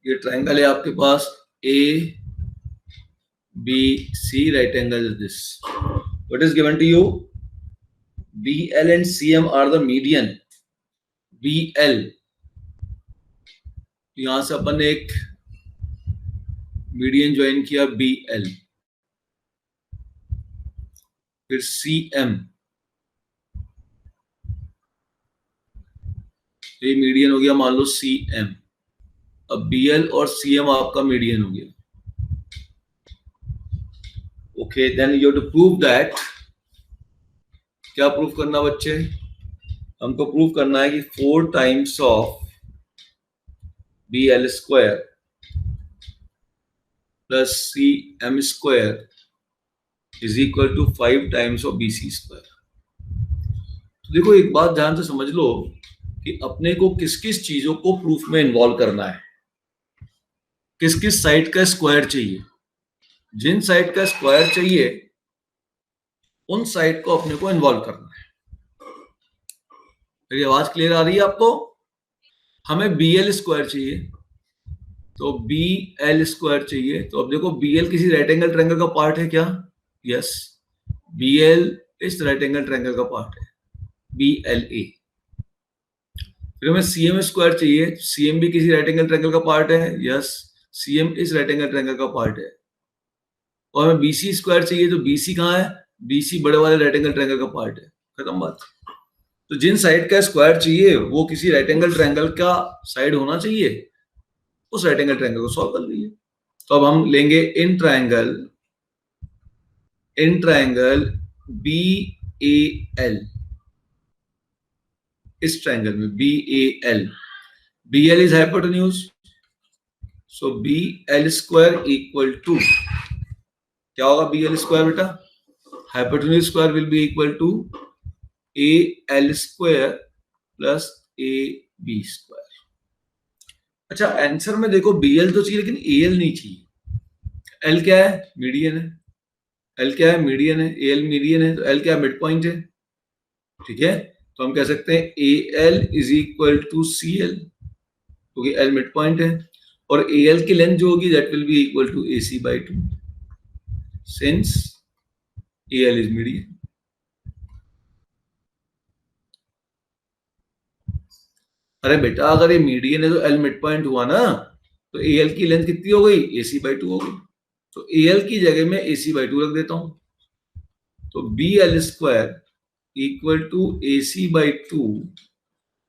ये ट्रायंगल है आपके पास A B C, right angle is this. What is given to you? BL and CM are the median. BL, यहां से अपन ने एक मीडियन ज्वाइन किया BL, फिर CM, ये मीडियन हो गया मान लो CM. अब BL और CM आपका मीडियन हो गया. Okay, then you have to prove that. क्या प्रूव करना बच्चे? हमको प्रूव करना है कि 4 times of BL square plus CM square is equal to 5 times of BC square. तो देखो एक बात ध्यान से समझ लो कि अपने को किस किस चीजों को प्रूफ में इन्वॉल्व करना है, किस किस साइड का स्क्वायर चाहिए. जिन साइड का स्क्वायर चाहिए उन साइड को अपने को इन्वॉल्व करना है. मेरी आवाज क्लियर आ रही है आपको? हमें BL स्क्वायर चाहिए, तो BL स्क्वायर चाहिए. तो अब देखो BL किसी राइट एंगल ट्रायंगल का पार्ट है क्या? यस, BL इस राइट एंगल ट्रायंगल का पार्ट है, BLA. फिर हमें CM स्क्वायर चाहिए, CM भी किसी राइट एंगल ट्रायंगल का पार्ट है. यस, CM इस राइट एंगल ट्रायंगल का पार्ट है. और हमें BC स्क्वायर चाहिए, तो BC कहाँ है? BC बड़े वाले राइट एंगल ट्रायंगल का पार्ट है. खत्म बात. तो जिन साइड का स्क्वायर चाहिए वो किसी राइट एंगल ट्रायंगल का साइड होना चाहिए, उस राइट एंगल ट्रायंगल को सॉल्व कर लीजिए. तो अब हम लेंगे इन ट्रायंगल BAL, इस ट्रायंगल में BAL, BL is hypotenuse, so BL square equal to क्या होगा? BL स्क्वायर बेटा, hypotenuse square will be equal to AL square plus AB square. अच्छा, आंसर में देखो BL तो चाहिए लेकिन AL नहीं चाहिए. L क्या है? मीडियन है. L क्या है? मीडियन है. AL मीडियन है, तो L क्या? मिड पॉइंट है. ठीक है, तो हम कह सकते हैं AL is equal to CL, क्योंकि L मिड पॉइंट है. और AL की लेंथ जो होगी that will be equal to AC by 2 since AL is median. अरे बेटा, अगर ये मीडियन है तो L मिड पॉइंट हुआ ना, तो AL की लेंथ कितनी हो गई? AC by 2 हो गई. तो AL की जगह में AC by 2 रख देता हूं. तो BL square equal to AC by 2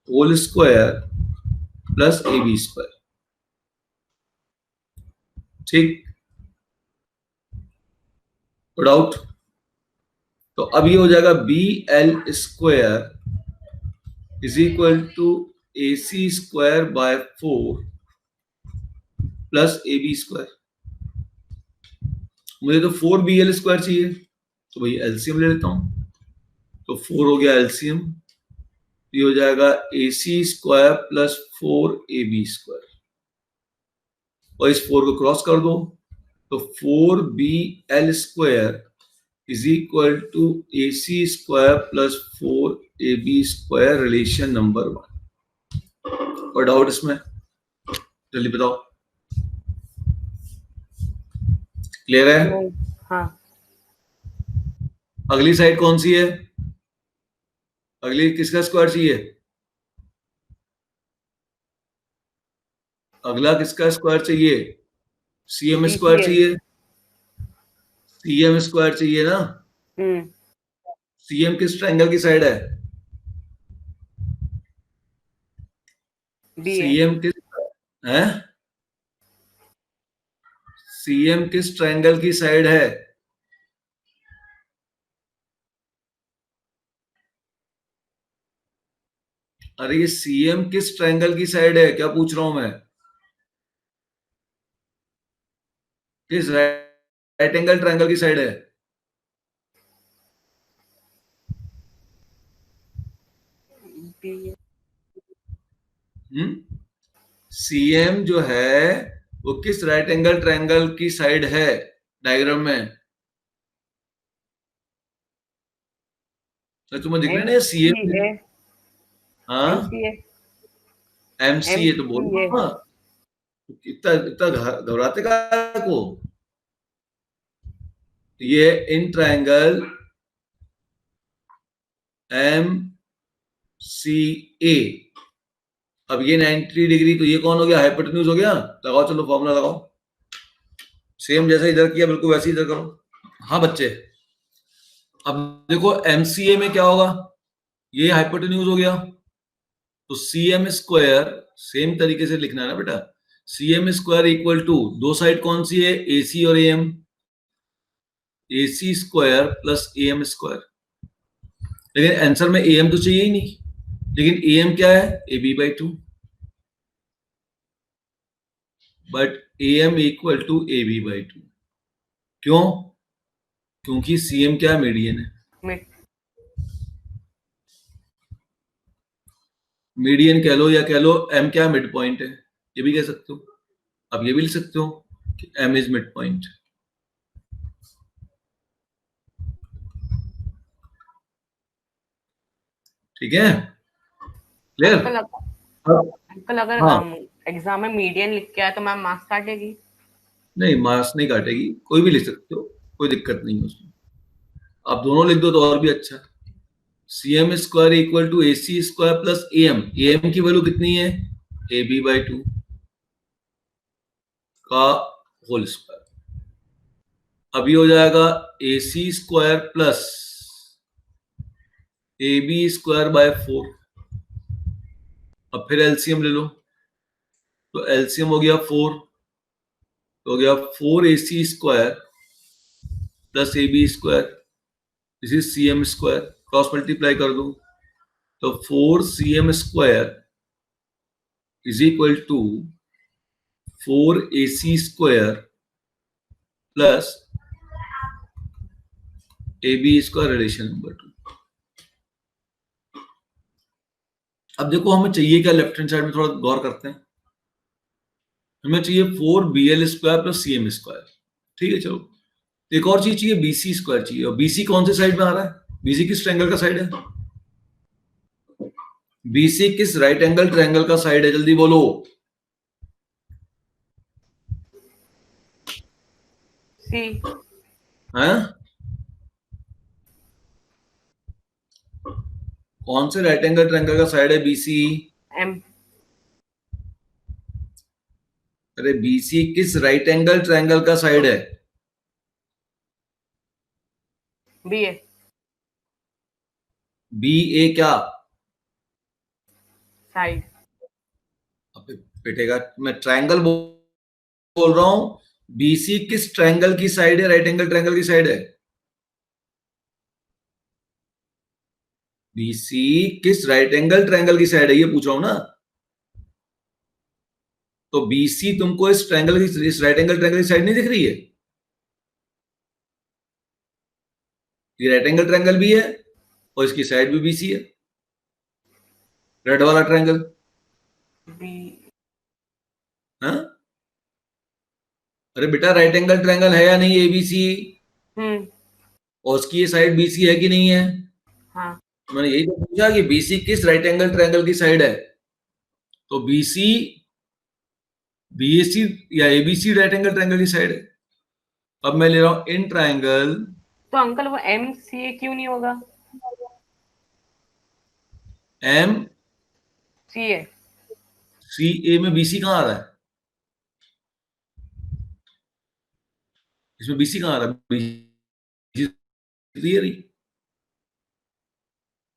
whole square plus AB square. ठीक, नो डाउट. तो अब ये हो जाएगा BL square is equal to AC square by 4 plus AB square. मुझे तो 4BL स्क्वायर चाहिए, तो भाई एलसीएम ले लेता हूं. तो 4 हो गया एलसीएम, ये हो जाएगा AC square plus 4AB square, और इस 4 को क्रॉस कर दो, तो 4BL square is equal to AC square plus 4AB square, relation number 1. और डाउट इसमें? जल्दी बताओ. क्लियर है? हाँ. अगली साइड कौन सी है? अगली किसका स्क्वायर चाहिए? अगला किसका स्क्वायर चाहिए? CM स्क्वायर चाहिए. CM स्क्वायर चाहिए ना. CM किस ट्रायंगल की साइड है? CM किस है? CM किस ट्रायंगल की साइड है? अरे ये CM किस ट्रायंगल की साइड है, क्या पूछ रहा हूं मैं? किस राइट एंगल ट्रायंगल की साइड है? CM जो है वो किस राइट एंगल ट्रायंगल की साइड है डायग्राम में? तो तुम्हें दिख रहा है ना CM? हाँ, MC है तो बोलो ना. इतना इतना घबराते का को। ये इन ट्रायंगल एम सी ए, अब ये 90 डिग्री, तो ये कौन हो गया, हाइपोटेन्यूज हो गया। लगाओ, चलो फॉर्मूला लगाओ, सेम जैसा इधर किया बिल्कुल वैसे ही इधर करो। हाँ बच्चे, अब देखो एमसीए में क्या होगा, ये हाइपोटेन्यूज हो गया, तो सी एम स्क्वायर सेम तरीके से लिखना है ना बेटा, C M square equal to, दो साइड कौन सी है, ए सी और A M, A C square plus A M square. लेकिन आंसर में ए एम तो चाहिए ही नहीं, लेकिन ए एम क्या है, A B by two, but A M equal to A B by two. क्यों, क्योंकि सी एम क्या है, मीडियन है। मीडियन कह लो या कह लो एम क्या मिड पॉइंट है, ये भी कह सकते हो। अब ये भी लिख सकते हो कि एम इज मिड पॉइंट। ठीक है, क्लियर। अंकल अगर हाँ, एग्जाम में मीडियन लिख के आया तो मैम मार्क्स काटेगी? नहीं मार्क्स नहीं काटेगी, कोई भी लिख सकते हो, कोई दिक्कत नहीं है उसमें। आप दोनों लिख दो तो और भी अच्छा। C M square equal to A C square plus A M की वैल्यू कितनी है, ए बी बाई टू का होल स्क्वायर। अभी हो जाएगा A C square plus A B square by 4। अब फिर एलसीएम ले लो, तो एलसीएम हो गया 4, तो हो गया 4ac square plus A B square, this is C M square, cross multiply कर दो, तो 4cm square is equal to 4ac square plus A B square relation number 2। अब देखो हमें चाहिए क्या, लेफ्ट हैंड साइड में थोड़ा गौर करते हैं। हमें चाहिए 4bl square plus C M square. ठीक है, चलो एक और चीज चाहिए, बीसी स्क्वायर चाहिए। और बीसी कौन से साइड में आ रहा है, बीसी किस ट्रायंगल का साइड है, बीसी किस राइट एंगल ट्रायंगल का साइड है, जल्दी बोलो। सी। हैं, कौन से राइट एंगल ट्रायंगल का साइड है बीसी, एम। अरे बीसी किस राइट एंगल ट्रायंगल का साइड है, बी ए। बी ए क्या, साइड। बेटेगा मैं ट्रायंगल बोल रहा हूं, बीसी किस ट्रायंगल की साइड है, राइट एंगल ट्रायंगल की साइड है, बीसी किस राइट एंगल ट्रायंगल की साइड है, ये पूछ रहा हूं ना। तो बीसी तुमको इस ट्रायंगल की, इस राइट एंगल ट्रायंगल की साइड नहीं दिख रही है, ये राइट एंगल ट्रायंगल भी है और इसकी साइड भी बीसी है, रेड वाला ट्रायंगल। बी। हाँ, अरे बेटा राइट एंगल ट्रायंगल है या नहीं एबीसी, और उसकी ये साइड बीसी है कि नहीं है। हाँ। मैंने यही तो पूछा कि बीसी किस राइट एंगल ट्रायंगल की साइड है, तो बीसी बीएसी या एबीसी राइट एंगल ट्रायंगल की साइड है। अब मैं ले रहा हूं इन ट्रायंगल, तो अंकल वो एम सी ए क्यों नहीं होगा, एम सी ए। सी ए में बीसी कहां आ रहा है, इसमें बीसी कहां आ रहा है, बीसी क्लियर ही,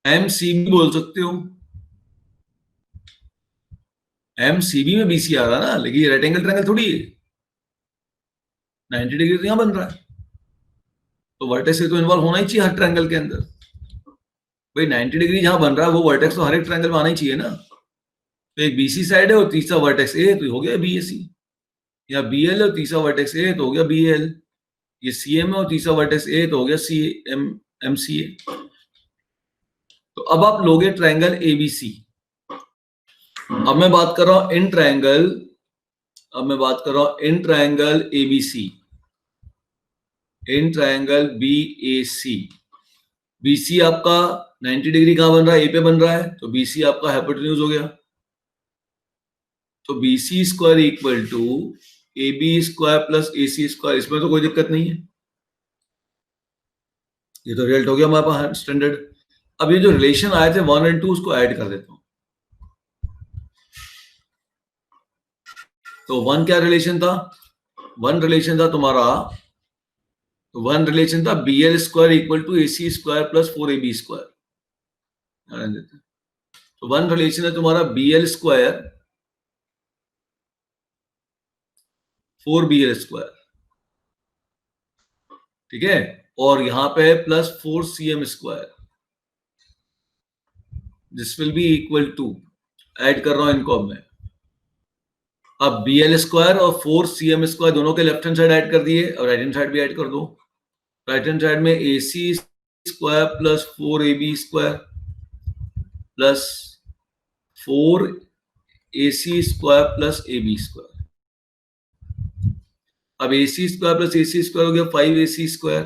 एम सी भी बोल सकते हो, एम सी बी में बीसी आ रहा है ना, लेकिन ये राइट एंगल ट्रायंगल थोड़ी है, 90 डिग्री तो यहां बन रहा है, तो वर्टेक्स से तो इन्वॉल्व होना ही चाहिए हर ट्रायंगल के अंदर। भाई 90 डिग्री जहां बन रहा है वो वर्टेक्स तो हर एक ट्रायंगल में आना ही चाहिए ना। तो एक बीसी साइड है और तीसरा वर्टेक्स ए, तो हो गया बीएसी, या बीएल है और तीसरा वर्टेक्स ए, तो हो गया बीएल, ये सीएम है और तीसरा वर्टेक्स ए, तो हो गया सी एम एम सी ए। तो अब आप लोगे ट्रायंगल एबीसी। अब मैं बात कर रहा हूं इन ट्रायंगल, अब मैं बात कर रहा हूं in triangle ABC, in triangle B A C. BC आपका 90 डिग्री कहां बन रहा है, ए पे बन रहा है, तो बीसी आपका हाइपोटेन्यूज हो गया। तो BC square equal to AB square plus AC square, इसमें तो कोई दिक्कत नहीं है, ये तो रिजल्ट हो गया हमारे पास स्टैंडर्ड। अब ये जो रिलेशन आए थे 1 और 2 उसको ऐड कर देता हूं। तो 1 क्या रिलेशन था? 1 रिलेशन था तुम्हारा, 1 रिलेशन था BL square equal to AC square plus 4AB square. तो 1 रिलेशन है तुम्हारा BL स्क्वायर 4BL स्क्वायर, ठीक है, और यहां पे plus 4CM square, this will be equal to, add कर रहा हूं इनको अब मैं। अब BL स्क्वायर और 4CM स्क्वायर दोनों के लेफ्ट हैंड साइड ऐड कर दिए, और राइट हैंड साइड भी ऐड कर दो। राइट हैंड साइड में AC square plus 4AB square plus 4AC square plus AB square. अब AC square plus AC square हो गया 5AC स्क्वायर,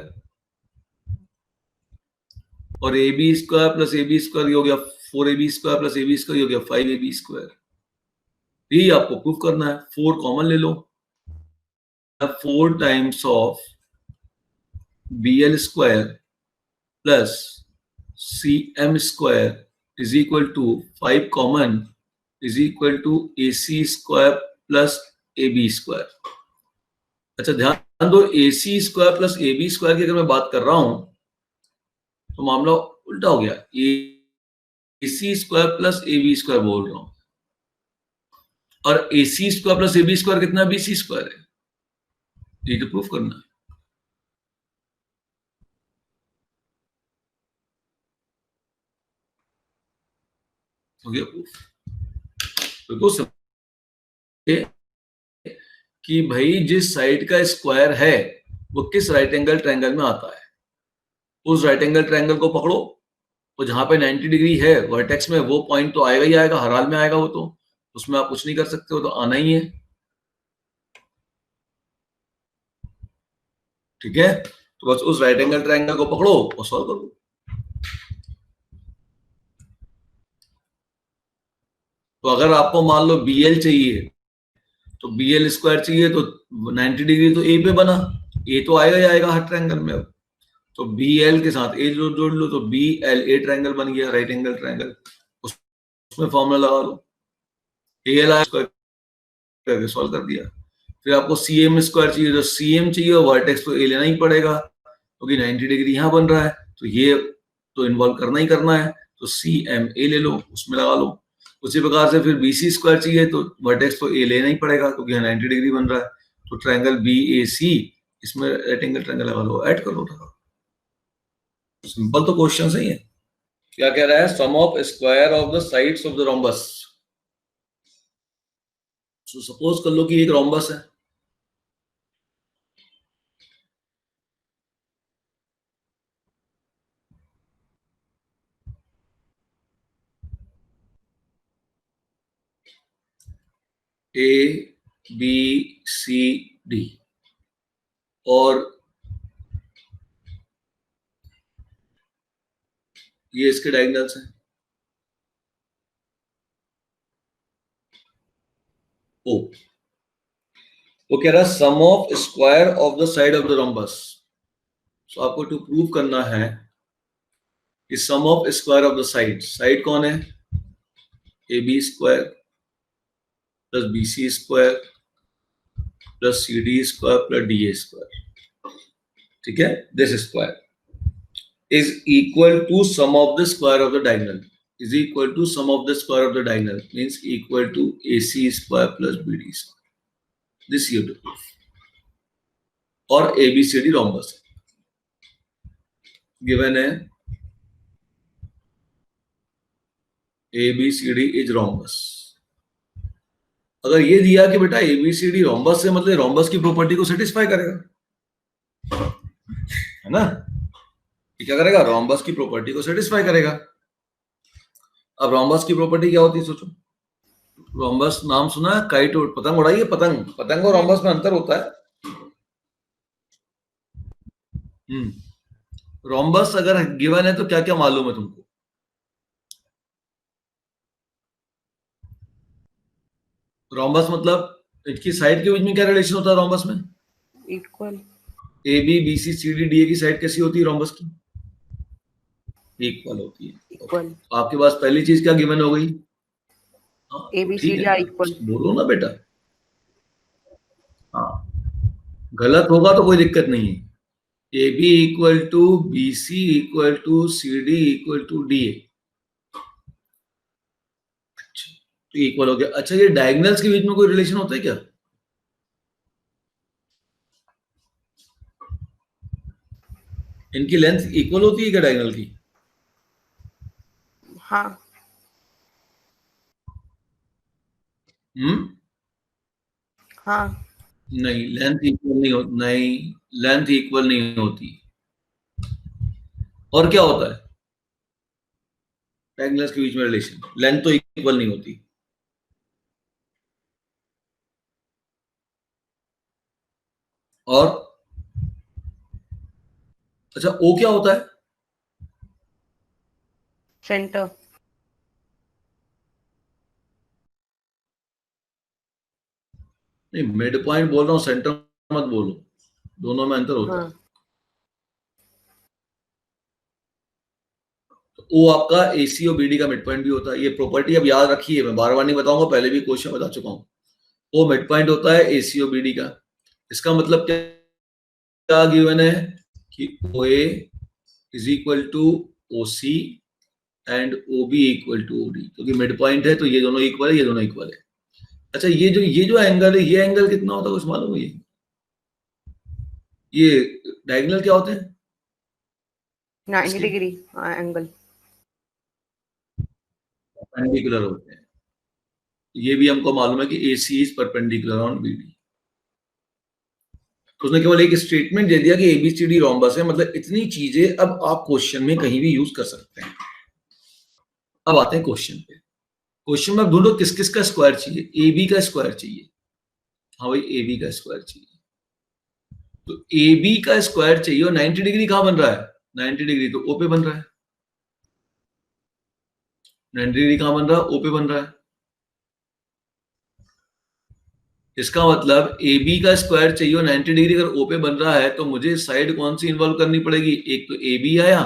और AB square plus AB square हो गया 4AB square plus AB square हो गया 5AB square. यही आपको प्रूफ करना है। 4 कॉमन ले लो, 4 times of BL square plus CM square is equal to 5 common is equal to AC square plus AB square. अच्छा ध्यान दो, AC square plus AB square की अगर मैं बात कर रहा हूं तो मामला उल्टा हो गया, AC square plus AB square बोल रहा हूं, और AC square plus AB square कितना? BC स्क्वायर है, ये तो प्रूफ करना है। हो गया प्रूफ। तो समझे कि भाई जिस साइड का स्क्वायर है वो किस राइट एंगल ट्रायंगल में आता है, उस राइट एंगल ट्रायंगल को पकड़ो, तो जहां पे 90 डिग्री है वर्टेक्स में वो पॉइंट तो आएगा ही आएगा, हर हाल में आएगा, वो तो उसमें आप कुछ नहीं कर सकते, वो तो आना ही है, ठीक है। तो बस उस राइट एंगल ट्रायंगल को पकड़ो और सॉल्व करो। तो अगर आपको मान लो BL चाहिए, तो BL स्क्वायर चाहिए, तो 90 डिग्री तो A पे बना, A तो आएगा ही आएगा हर ट्रायंगल में। अब तो BL के साथ A जोड़ लो, तो BL A ट्रायंगल बन गया, राइट एंगल ट्रायंगल, उसमें फॉर्मूला लगा लो, AL स्क्वायर करके सॉल्व कर दिया। फिर आपको CM स्क्वायर चाहिए, तो CM चाहिए और वर्टेक्स तो A लेना ही पड़ेगा, क्योंकि 90 डिग्री यहां बन रहा है, तो ये तो इन्वॉल्व करना ही करना है, तो CMA ले लो, उसमें लगा लो। उसी प्रकार से फिर BC स्क्वायर चाहिए, तो वर्टेक्स तो A लेना ही पड़ेगा, क्योंकि यहाँ 90 डिग्री बन रहा है, तो ट्रायंगल BAC, इसमें राइट एंगल ट्रायंगल लगा लो, ऐड कर लो। सिंपल तो क्वेश्चन ही है। क्या कह रहा है? Sum of square of the sides of the rhombus. तो सपोज कर लो कि एक रोम्बस है, ABCD, और ये इसके डायगोनल्स हैं O। वो कह रहा है sum of square of the side of the rhombus. So आपको टू प्रूव करना है कि sum of square of the side, side कौन है? AB square plus BC square plus CD square plus DA square, ठीक है, this square is equal to sum of the square of the diagonal, is equal to sum of the square of the diagonal, means equal to AC square plus BD square, this you to proof. और ABCD rhombus given है, ABCD is rhombus. अगर ये दिया कि बेटा ABCD rhombus से मतलब rhombus की प्रॉपर्टी को सेटिस्फाई करेगा, है ना, ये क्या करेगा? रोम्बस की प्रॉपर्टी को सेटिस्फाई करेगा। अब रोम्बस की प्रॉपर्टी क्या होती है सोचो। रोम्बस नाम सुना है? काइट, पतंग उड़ाइए, पतंग, पतंग और रोम्बस में अंतर होता है। रोम्बस अगर गिवन है तो क्या क्या मालूम है तुमको? रोम्बस मतलब इसकी साइड के बीच में क्या रिलेशन होता है रोम्बस में? Equal. A B B C C D D A की साइड कैसी होती है रोम्बस की? इक्वल होती है। इक्वल। तो आपके पास पहली चीज क्या गिवन हो गई? हाँ, ए बी ठीक सी डी है आर ना, इक्वल। बोलो ना बेटा। हाँ, गलत होगा तो कोई दिक्कत नहीं है। A B equal to B C equal to C D equal to D A. तो इक्वल हो गया। अच्छा, ये डायगोनल्स के बीच में कोई रिलेशन होता है क्या? इनकी लेंथ इक्वल होती है क्या डायगोनल की? हाँ। हाँ। नहीं, लेंथ इक्वल नहीं होती। नहीं, लेंथ इक्वल नहीं होती। और क्या होता है डायगोनल्स के बीच में रिलेशन? लेंथ तो इक्वल नहीं होती। और अच्छा, ओ क्या होता है? सेंटर। नहीं, मिड पॉइंट बोल रहा हूँ, सेंटर मत बोलो, दोनों में अंतर होता है। हाँ। तो ओ आपका एसी और बीडी का मिड पॉइंट भी होता है। ये प्रॉपर्टी अब याद रखिए, मैं बार बार नहीं बताऊंगा, पहले भी क्वेश्चन बता चुका हूँ। ओ मिड पॉइंट होता है एसी और बीडी का। इसका मतलब क्या गिवन है कि O A is equal to O C and O B equal to O D, क्योंकि मिड पॉइंट है तो ये दोनों इक्वल है, ये दोनों इक्वल है। अच्छा, ये जो एंगल है, ये एंगल कितना होता है कुछ मालूम है? ये डायगोनल क्या होते हैं 90 इसके? Degree angle. परपेंडिकुलर होते हैं। ये भी हमको मालूम है कि A C is perpendicular on B D. उसने केवल एक स्टेटमेंट दे दिया कि एबीसीडी रोम्बस है, मतलब इतनी चीजें अब आप क्वेश्चन में कहीं भी यूज कर सकते हैं। अब आते हैं क्वेश्चन पे। क्वेश्चन में आप ढूंढो किस किस का स्क्वायर चाहिए। ए बी का स्क्वायर चाहिए। हाँ भाई, ए बी का स्क्वायर चाहिए। तो ए बी का स्क्वायर चाहिए और 90 डिग्री कहां बन रहा है? 90 डिग्री तो ओ पे बन रहा है। 90 डिग्री कहां बन रहा है? ओ पे बन रहा है। इसका मतलब ए बी का स्क्वायर चाहिए और 90 डिग्री अगर ओ पे बन रहा है तो मुझे साइड कौन सी इन्वॉल्व करनी पड़ेगी? एक तो ए बी आया,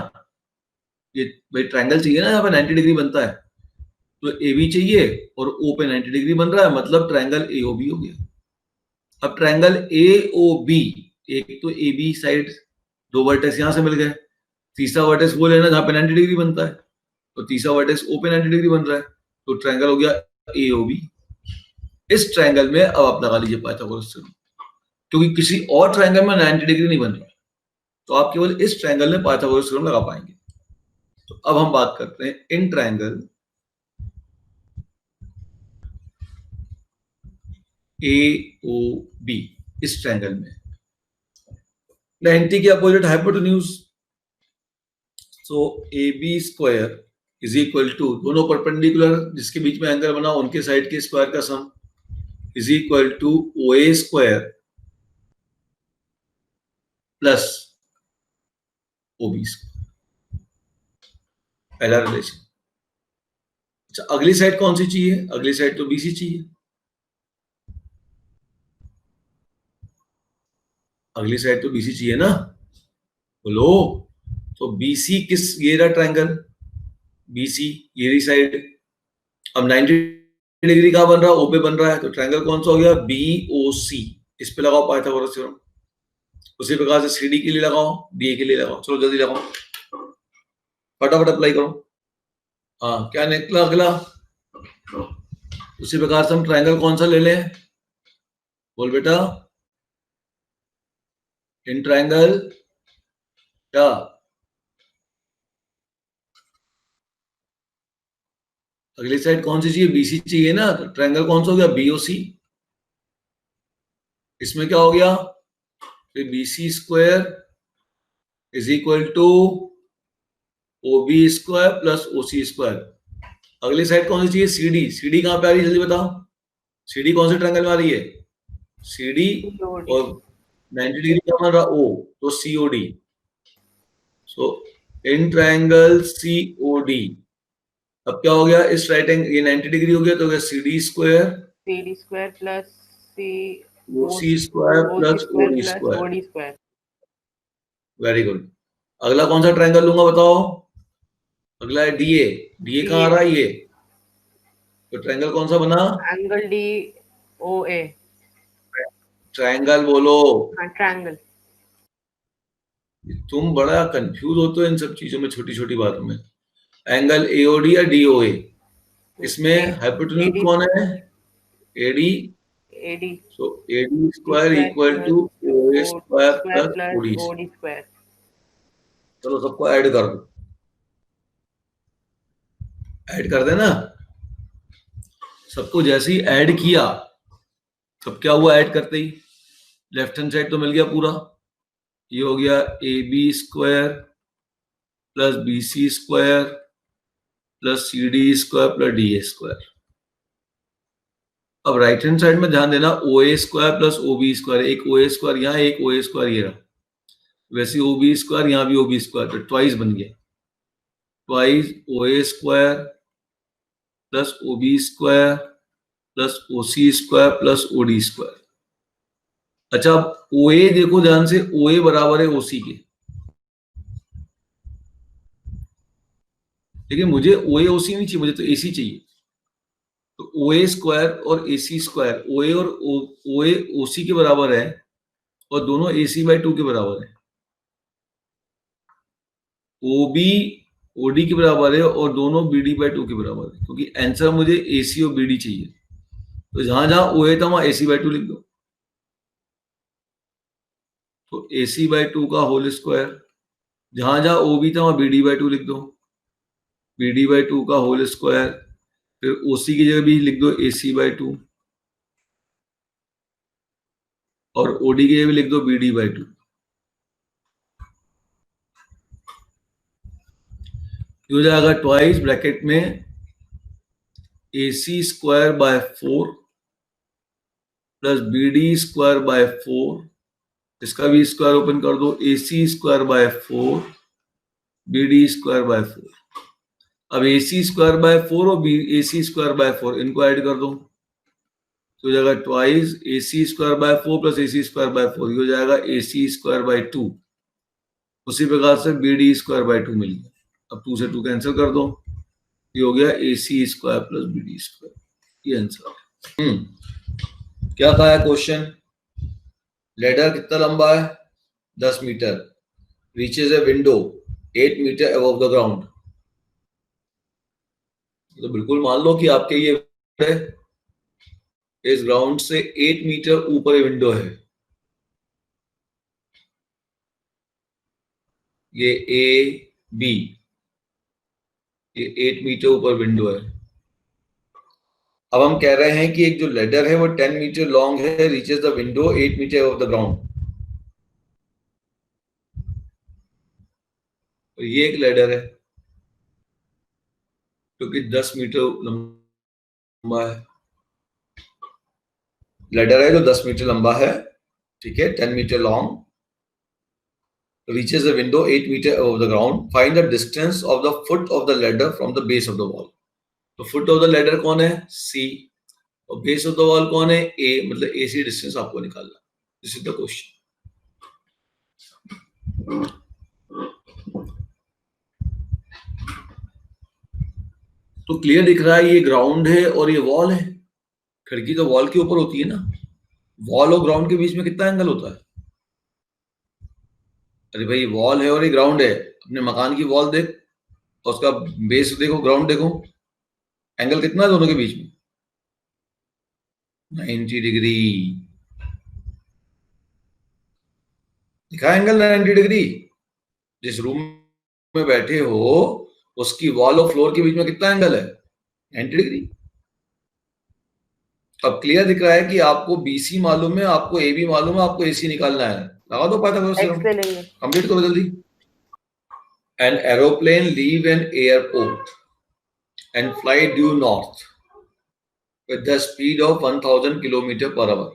ये भाई ट्रायंगल चाहिए ना, यहाँ पे 90 डिग्री बनता है, तो ए बी चाहिए और ओ पे 90 डिग्री बन रहा है, मतलब ट्रायंगल ए ओ बी हो गया। अब ट्रायंगल ए ओ बी, एक तो ए बी साइड, दो वर्टेक्स यहां से मिल गए, तीसरा वर्टेक्स वो लेना जहां पे 90 डिग्री बनता है, तो तीसरा वर्टेक्स ओ पे 90 डिग्री बन रहा है, तो ट्रायंगल हो गया ए ओ बी। इस ट्रायंगल में अब आप लगा लीजिए पाइथागोरस थ्योरम, क्योंकि किसी और ट्रायंगल में 90 डिग्री नहीं बन रही, तो आप केवल इस ट्रायंगल में पाइथागोरस थ्योरम लगा पाएंगे। तो अब हम बात करते हैं in triangle A O B, इस ट्रायंगल में 90 के opposite hypotenuse, so A B square is equal to, दोनों परपेंडिकुलर जिसके बीच में एंगल बना उनके साइड के स्क्वायर का sum, is equal to O A square plus O B square. पहला रिलेशन। अच्छा, अगली साइड कौन सी चाहिए? अगली साइड तो बीसी चाहिए। अगली साइड तो बीसी चाहिए ना, बोलो। तो बीसी किस, ये रहा ट्रायंगल बीसी, ये रही साइड। अब 90 डिग्री कहां बन रहा है? ओ पे बन रहा है, तो ट्रायंगल कौन सा हो गया? बी ओ सी। इस पे लगाओ पाइथागोरस थ्योरम। उसी प्रकार से सी डी के लिए लगाओ, डी के लिए लगाओ। चलो जल्दी लगाओ, फटाफट अप्लाई करो। हाँ, क्या निकला अगला? उसी प्रकार से हम ट्रायंगल कौन सा ले लें? बोल बेटा। इन ट्रायंगल क्या? अगली साइड कौन सी चाहिए? बीसी चाहिए ना, तो ट्रायंगल कौन सा हो गया? बीओसी। इसमें क्या हो गया? B C square is equal to O B square plus O C square. अगली साइड कौन सी चाहिए? C D. सी डी कहां पे आ रही है जल्दी बताओ? सी डी कौन से ट्रायंगल में आ रही है? C D COD। और 90 डिग्री का बन रहा ओ, तो COD. So in triangle COD, अब क्या हो गया? इस राइट एंगल, ये 90 डिग्री हो गया तो हो गया C D square CD square plus OC square plus OD square. OD square. Very good. अगला कौन सा ट्रायंगल लूंगा बताओ? अगला है DA। DA कहाँ आ रहा है? ये तो ट्रायंगल कौन सा बना? Angle DOA. ट्रायंगल बोलो। हाँ, triangle. तुम बड़ा कंफ्यूज होते हो इन सब चीजों में, छोटी छोटी बातों में। एंगल AOD या DOA, इसमें हाइपोटेन्यूज कौन है? AD। AD. So AD square equal to OA square plus OD। OD square. चलो सबको ऐड कर दो, ऐड कर देना सबको। जैसे ही ऐड किया, सब क्या हुआ? ऐड करते ही लेफ्ट हैंड साइड तो मिल गया पूरा। ये हो गया AB square plus BC square plus CD square plus DA square. अब राइट हैंड साइड में ध्यान देना, OA square plus OB square. एक OA स्क्वायर यहाँ, एक OA स्क्वायर ये रहा। वैसे OB स्क्वायर यहाँ भी OB स्क्वायर, तो ट्वाइस बन गया। Twice OA square plus OB square plus OC square plus OD square. अच्छा, अब OA देखो ध्यान से, OA बराबर है OC के। लेकिन मुझे OA OC नहीं चाहिए, मुझे तो AC चाहिए। तो OA स्क्वायर और AC स्क्वायर, OA और OA OC के बराबर है और दोनों AC/2 के बराबर है। OB OD के बराबर है और दोनों BD/2 के बराबर है, क्योंकि आंसर मुझे AC और BD चाहिए। तो जहां जहां OA था वहां AC/2 लिख दो। तो AC/2 का होल स्क्वायर। जहां जहां OB था वहां BD/2 लिख दो। BD/2 का होल स्क्वायर। फिर OC की जगह भी लिख दो AC/2 और OD की जगह भी लिख दो BD/2। हो जाएगा ट्वाइस ब्रैकेट में AC square by 4 plus BD square by 4। इसका भी स्क्वायर ओपन कर दो, AC square by 4 BD square by 4। अब AC स्क्वायर बाय 4 और AC स्क्वायर बाय 4 इनको ऐड कर दो, तो हो जाएगा twice AC square by 4 plus AC square by 4। ये हो जाएगा AC स्क्वायर बाय 2। उसी प्रकार से BD स्क्वायर बाय 2 मिल गया। अब 2 से 2 कैंसिल कर दो, ये हो गया AC square plus BD square. ये आंसर है। क्या कहा है क्वेश्चन? लेडर कितना लंबा है? 10 metre. Reaches a window 8 metre above the ground. तो बिल्कुल मान लो कि आपके ये है, इस ग्राउंड से 8 मीटर ऊपर विंडो है। ये AB, ये 8 मीटर ऊपर विंडो है। अब हम कह रहे हैं कि एक जो लेडर है वो 10 मीटर लॉन्ग है, reaches the window 8 metre above the ground. तो ये एक लेडर है क्योंकि 10 मीटर लंबा है। लेडर है जो 10 मीटर लंबा है, ठीक है, 10 metre long, reaches the window 8 meter above the ground. Find the distance of the foot of the ladder from the base of the wall. तो foot of the ladder कौन है? C, और base of the wall कौन है? A, मतलब AC distance आपको निकालना। This is the question. तो क्लियर दिख रहा है, ये ग्राउंड है और ये वॉल है। खिड़की तो वॉल के ऊपर होती है ना। वॉल और ग्राउंड के बीच में कितना एंगल होता है? अरे भाई, वॉल है और ये ग्राउंड है। अपने मकान की वॉल देख और उसका बेस देखो, ग्राउंड देखो, एंगल कितना है दोनों के बीच में? 90 डिग्री। दिखा एंगल 90 डिग्री? जिस रूम में बैठे हो उसकी वॉल और फ्लोर के बीच में कितना एंगल है? 90 डिग्री। अब क्लियर दिख रहा है कि आपको BC मालूम है, आपको AB मालूम है, आपको AC निकालना है। लगा दो पाइथागोरस थ्योरम, कंप्लीट करो जल्दी। An aeroplane leave an airport and fly due north with the speed of 1000 km per hour.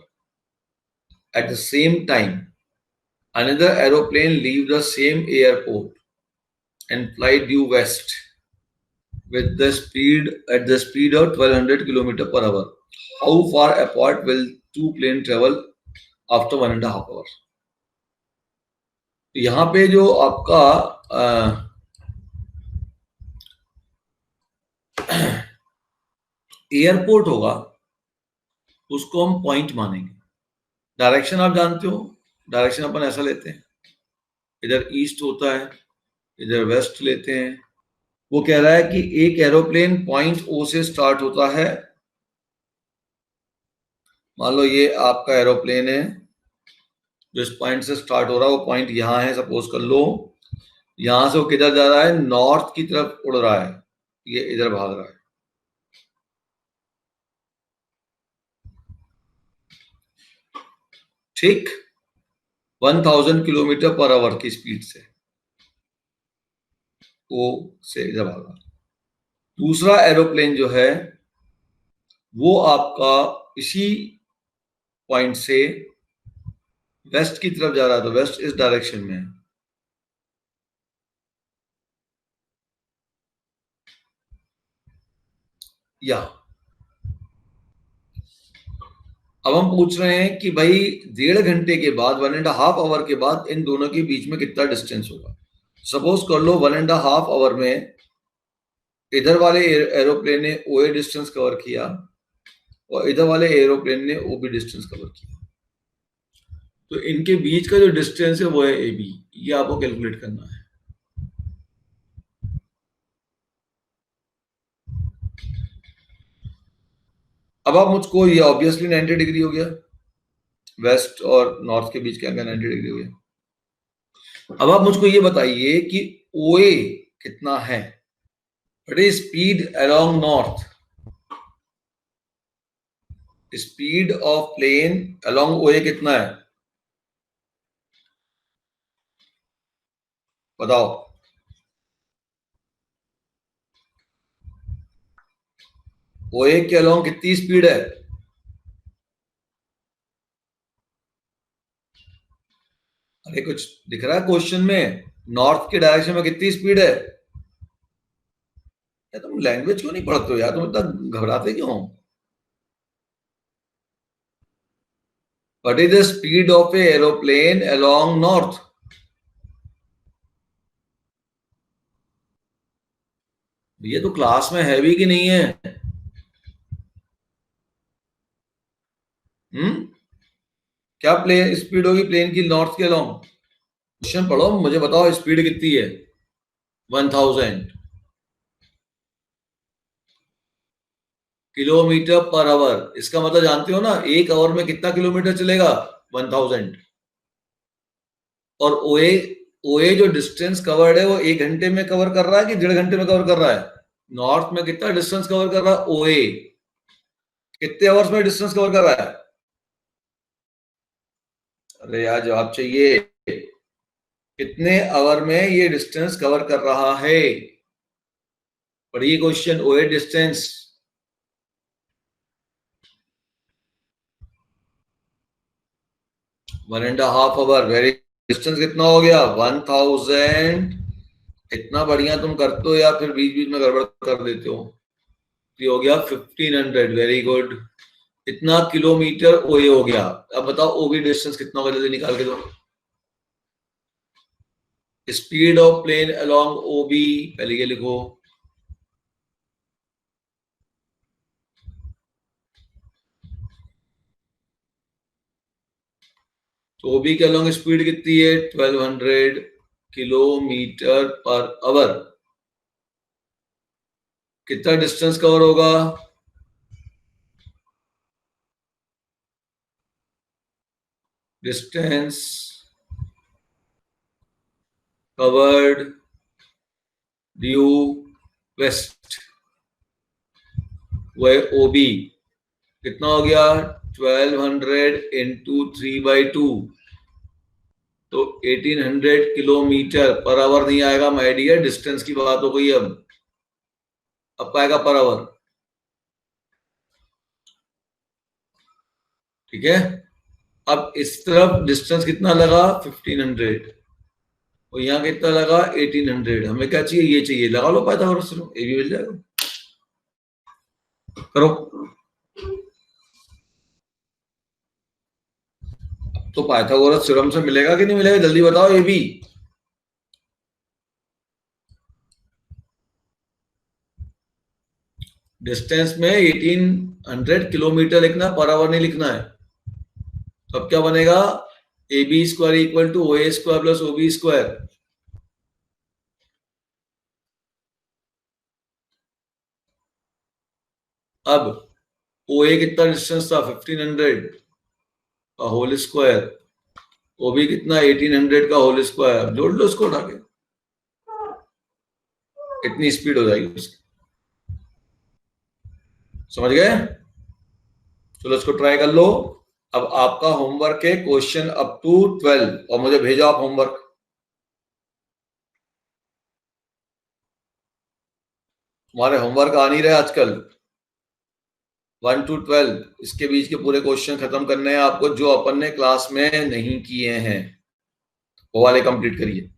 At the same time, another aeroplane leave the same airport and fly due west with the speed of 1200 km per hour. How far apart will two plane travel after 1.5 hours. यहाँ पे जो आपका airport होगा उसको हम point मानेंगे। Direction आप जानते हो, डायरेक्शन अपन ऐसा लेते हैं, इधर ईस्ट होता है, इधर वेस्ट लेते हैं। वो कह रहा है कि एक एरोप्लेन पॉइंट ओ से स्टार्ट होता है। मान लो ये आपका एरोप्लेन है जो इस पॉइंट से स्टार्ट हो रहा है, वो पॉइंट यहाँ है सपोज कर लो। यहां से वो किधर जा रहा है, नॉर्थ की तरफ उड़ रहा है, ये इधर भाग रहा है। ठीक, 1000 किलोमीटर पर आवर की स्पीड से ओ से इधर भागा। दूसरा एरोप्लेन जो है वो आपका इसी पॉइंट से वेस्ट की तरफ जा रहा है, तो वेस्ट इस डायरेक्शन में है। या अब हम पूछ रहे हैं कि भाई 1.5 घंटे के बाद, 1.5 आवर के बाद इन दोनों के बीच में कितना डिस्टेंस होगा। सपोज कर लो 1.5 आवर में इधर वाले एरोप्लेन ने ओ ए डिस्टेंस कवर किया और इधर वाले एरोप्लेन ने ओ बी डिस्टेंस कवर किया, तो इनके बीच का जो डिस्टेंस है वो है ए बी। ये आपको कैलकुलेट करना है। अब आप मुझको, ये ऑब्वियसली 90 डिग्री हो गया, वेस्ट और नॉर्थ के बीच क्या 90 डिग्री हो गया। अब आप मुझको ये बताइए कि ओ ए कितना है, what is speed along north, speed of plane along O A कितना है बताओ। ओ ए के अलोंग कितनी स्पीड है, अरे कुछ दिख रहा है क्वेश्चन में, नॉर्थ के डायरेक्शन में कितनी स्पीड है। यार तुम लैंग्वेज क्यों नहीं पढ़ते हो यार, तुम इतना घबराते क्यों। What is the speed of A aeroplane along north. ये तो क्लास में है भी कि नहीं है। क्या प्लेन स्पीड होगी प्लेन की नॉर्थ के अलोंग। क्वेश्चन पढ़ो, मुझे बताओ स्पीड कितनी है। 1000 किलोमीटर पर आवर। इसका मतलब जानते हो ना, 1 आवर में कितना किलोमीटर चलेगा, 1000। और ओए जो डिस्टेंस कवर्ड है वो 1 घंटे में कवर कर रहा है कि 1.5 घंटे में कवर कर रहा है। नॉर्थ में कितना डिस्टेंस कवर कर रहा है ओए, कितने आवर्स में डिस्टेंस कवर कर रहा है। अरे यार जवाब चाहिए, कितने आवर में ये डिस्टेंस कवर कर रहा है। पढ़िए क्वेश्चन, ओए डिस्टेंस 1.5 आवर, वेरी डिस्टेंस कितना हो गया 1000। इतना बढ़िया तुम करते हो या फिर बीच बीच में गड़बड़ कर देते हो। ये हो गया 1500, वेरी गुड। इतना किलोमीटर ओए हो गया। अब बताओ ओबी डिस्टेंस कितना होगा, जल्दी निकाल के दो। स्पीड ऑफ प्लेन अलोंग ओबी, पहले ये लिखो। तो ओबी के अलोंग स्पीड कितनी है 1200 किलोमीटर पर आवर। कितना डिस्टेंस कवर होगा, डिस्टेंस कवर्ड ड्यू वेस्ट, वह ओबी कितना हो गया 1200 इंटू 3/2, तो 1800 किलोमीटर पर आवर नहीं आएगा माय डियर, डिस्टेंस की बात हो गई। अब आएगा पर आवर, ठीक है। अब इस तरफ डिस्टेंस कितना लगा 1500 और यहाँ कितना लगा 1800। हमें क्या चाहिए, ये चाहिए, लगा लो पाइथागोरस थ्योरम, ये भी मिल जाएगा। करो। तो पाइथागोरस थ्योरम से मिलेगा कि नहीं मिलेगा, जल्दी बताओ। ए बी डिस्टेंस में 1800 किलोमीटर लिखना है, पर आवर नहीं लिखना है। तो अब क्या बनेगा, A B square equal to O A square plus O B square. अब ओ ए कितना डिस्टेंस था, 1500 का होल स्क्वायर, ओ बी कितना 1800 का होल स्क्वायर, जोड़ लो इसको उठा के, इतनी स्पीड हो जाएगी उसकी। समझ गए? चलो इसको ट्राई कर लो। अब आपका होमवर्क है क्वेश्चन अप टू 12 और मुझे भेजो आप होमवर्क। तुम्हारे होमवर्क आ नहीं रहे आजकल। 1 to 12 इसके बीच के पूरे क्वेश्चन खत्म करने हैं आपको, जो अपन ने क्लास में नहीं किए हैं वो वाले कंप्लीट करिए।